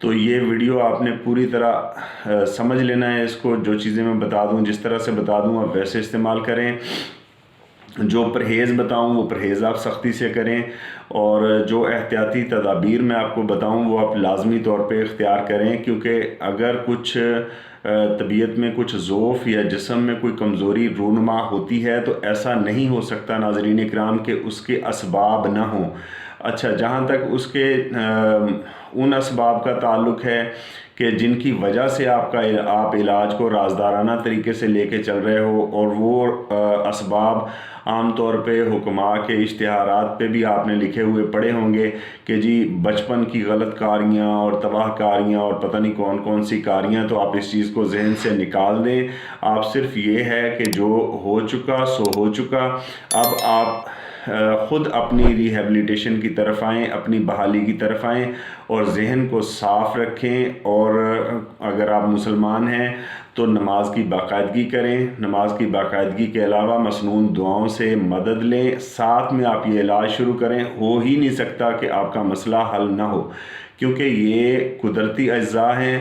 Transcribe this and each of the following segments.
تو یہ ویڈیو آپ نے پوری طرح سمجھ لینا ہے اس کو، جو چیزیں میں بتا دوں جس طرح سے بتا دوں آپ ویسے استعمال کریں، جو پرہیز بتاؤں وہ پرہیز آپ سختی سے کریں، اور جو احتیاطی تدابیر میں آپ کو بتاؤں وہ آپ لازمی طور پہ اختیار کریں، کیونکہ اگر کچھ طبیعت میں کچھ ضعف یا جسم میں کوئی کمزوری رونما ہوتی ہے تو ایسا نہیں ہو سکتا ناظرین اکرام کہ اس کے اسباب نہ ہوں۔ اچھا، جہاں تک اس کے ان اسباب کا تعلق ہے کہ جن کی وجہ سے آپ علاج کو رازدارانہ طریقے سے لے کے چل رہے ہو، اور وہ اسباب عام طور پہ حکماء کے اشتہارات پہ بھی آپ نے لکھے ہوئے پڑھے ہوں گے کہ جی بچپن کی غلط کاریاں اور تباہ کاریاں اور پتہ نہیں کون کون سی کاریاں، تو آپ اس چیز کو ذہن سے نکال دیں۔ آپ صرف یہ ہے کہ جو ہو چکا سو ہو چکا، اب آپ خود اپنی ریہیبلیٹیشن کی طرف آئیں، اپنی بحالی کی طرف آئیں، اور ذہن کو صاف رکھیں، اور اگر آپ مسلمان ہیں تو نماز کی باقاعدگی کریں، نماز کی باقاعدگی کے علاوہ مسنون دعاؤں سے مدد لیں، ساتھ میں آپ یہ علاج شروع کریں۔ ہو ہی نہیں سکتا کہ آپ کا مسئلہ حل نہ ہو، کیونکہ یہ قدرتی اجزاء ہیں،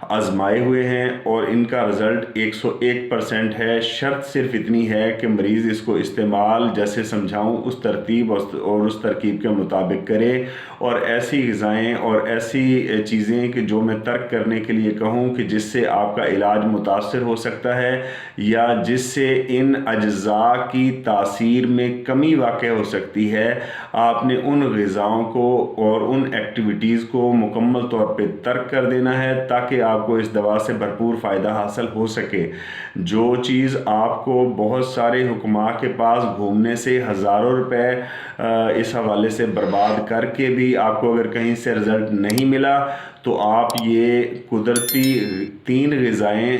آزمائے ہوئے ہیں، اور ان کا رزلٹ 101% ہے۔ شرط صرف اتنی ہے کہ مریض اس کو استعمال جیسے سمجھاؤں اس ترتیب اور اس ترکیب کے مطابق کرے، اور ایسی غذائیں اور ایسی چیزیں کہ جو میں ترک کرنے کے لیے کہوں کہ جس سے آپ کا علاج متاثر ہو سکتا ہے، یا جس سے ان اجزاء کی تاثیر میں کمی واقع ہو سکتی ہے، آپ نے ان غذاؤں کو اور ان ایکٹیویٹیز کو مکمل طور پہ ترک کر دینا ہے، تاکہ آپ کو اس دوا سے بھرپور فائدہ حاصل ہو سکے۔ جو چیز آپ کو بہت سارے حکماء کے پاس گھومنے سے ہزاروں روپے اس حوالے سے برباد کر کے بھی آپ کو اگر کہیں سے رزلٹ نہیں ملا، تو آپ یہ قدرتی 3 غذائیں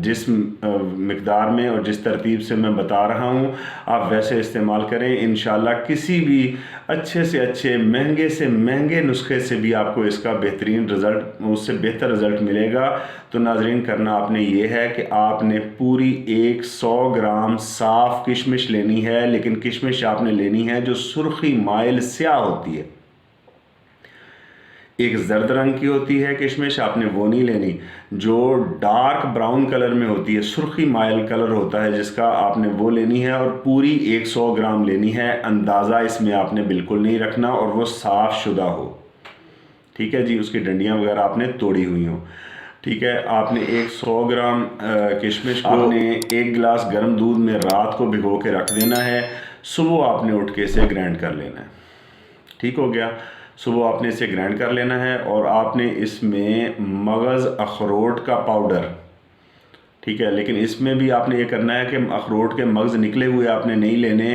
جس مقدار میں اور جس ترتیب سے میں بتا رہا ہوں آپ ویسے استعمال کریں۔ انشاءاللہ کسی بھی اچھے سے اچھے مہنگے سے مہنگے نسخے سے بھی آپ کو اس کا بہترین رزلٹ، اس سے بہتر رزلٹ ملے گا۔ تو ناظرین، کرنا آپ نے یہ ہے کہ آپ نے پوری 100 گرام صاف کشمش لینی ہے، لیکن کشمش آپ نے لینی ہے جو سرخی مائل سیاہ ہوتی ہے۔ ایک زرد رنگ کی ہوتی ہے کشمش، آپ نے وہ نہیں لینی۔ جو ڈارک براؤن کلر میں ہوتی ہے، سرخی مائل کلر ہوتا ہے جس کا، آپ نے وہ لینی ہے، اور پوری 100 گرام لینی ہے۔ اندازہ اس میں آپ نے بالکل نہیں رکھنا، اور وہ صاف شدہ ہو، ٹھیک ہے جی، اس کی ڈنڈیاں وغیرہ آپ نے توڑی ہوئی ہوں، ٹھیک ہے۔ آپ نے 100 گرام کشمش کو آپ نے 1 گلاس گرم دودھ میں رات کو بھگو کے رکھ دینا ہے، صبح آپ نے اٹھ کے اسے گرائنڈ کر لینا ہے، ٹھیک ہو گیا۔ صبح آپ نے اسے گرائنڈ کر لینا ہے، اور آپ نے اس میں مغز اخروٹ کا پاؤڈر، ٹھیک ہے، لیکن اس میں بھی آپ نے یہ کرنا ہے کہ اخروٹ کے مغز نکلے ہوئے آپ نے نہیں لینے،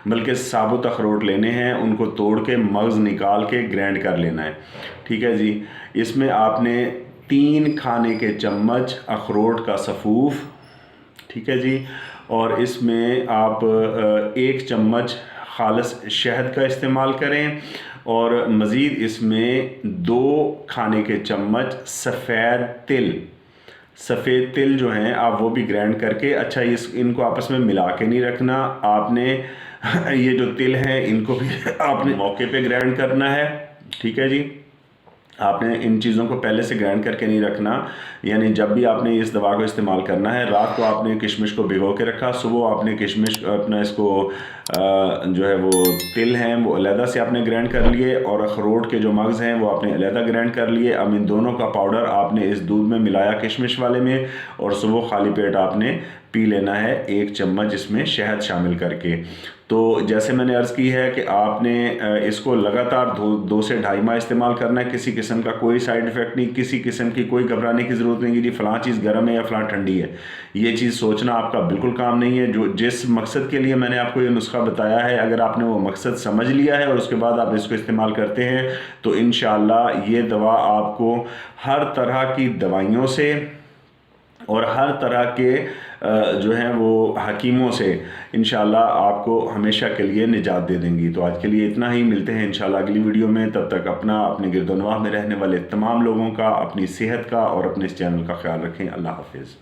بلکہ ثابت اخروٹ لینے ہیں، ان کو توڑ کے مغز نکال کے گرائنڈ کر لینا ہے، ٹھیک ہے جی۔ اس میں آپ نے 3 کھانے کے چمچ اخروٹ کا سفوف، ٹھیک ہے جی، اور اس میں آپ 1 چمچ خالص شہد کا استعمال کریں، اور مزید اس میں 2 کھانے کے چمچ سفید تل جو ہیں آپ وہ بھی گرائنڈ کر کے، اچھا ان کو آپس میں ملا کے نہیں رکھنا، آپ نے یہ جو تل ہیں ان کو بھی آپ نے موقع پہ گرائنڈ کرنا ہے، ٹھیک ہے جی۔ آپ نے ان چیزوں کو پہلے سے گرائنڈ کر کے نہیں رکھنا، یعنی جب بھی آپ نے اس دوا کو استعمال کرنا ہے، رات کو آپ نے کشمش کو بھگو کے رکھا، صبح آپ نے کشمش اپنا اس کو جو ہے وہ تل ہیں وہ علیحدہ سے آپ نے گرائنڈ کر لیے، اور اخروٹ کے جو مغز ہیں وہ آپ نے علیحدہ گرائنڈ کر لیے۔ اب ان دونوں کا پاؤڈر آپ نے اس دودھ میں ملایا کشمش والے میں، اور صبح خالی پیٹ آپ نے پی لینا ہے 1 چمچ اس میں شہد شامل کر کے۔ تو جیسے میں نے عرض کی ہے کہ آپ نے اس کو لگاتار 2 سے 2.5 ماہ استعمال کرنا ہے، کسی قسم کا کوئی سائیڈ ایفیکٹ نہیں، کسی قسم کی کوئی گھبرانے کی ضرورت نہیں کہ جی فلاں چیز گرم ہے یا فلاں ٹھنڈی ہے، یہ چیز سوچنا آپ کا بالکل کام نہیں ہے۔ جس مقصد کے لیے میں نے آپ کو یہ نسخہ بتایا ہے، اگر آپ نے وہ مقصد سمجھ لیا ہے اور اس کے بعد آپ اس کو استعمال کرتے ہیں، تو انشاءاللہ یہ دوا آپ کو ہر طرح کی دوائیوں سے اور ہر طرح کے جو ہیں وہ حکیموں سے انشاءاللہ آپ کو ہمیشہ کے لیے نجات دے دیں گی۔ تو آج کے لیے اتنا ہی، ملتے ہیں انشاءاللہ اگلی ویڈیو میں، تب تک اپنے گرد و نواح میں رہنے والے تمام لوگوں کا، اپنی صحت کا اور اپنے اس چینل کا خیال رکھیں۔ اللہ حافظ۔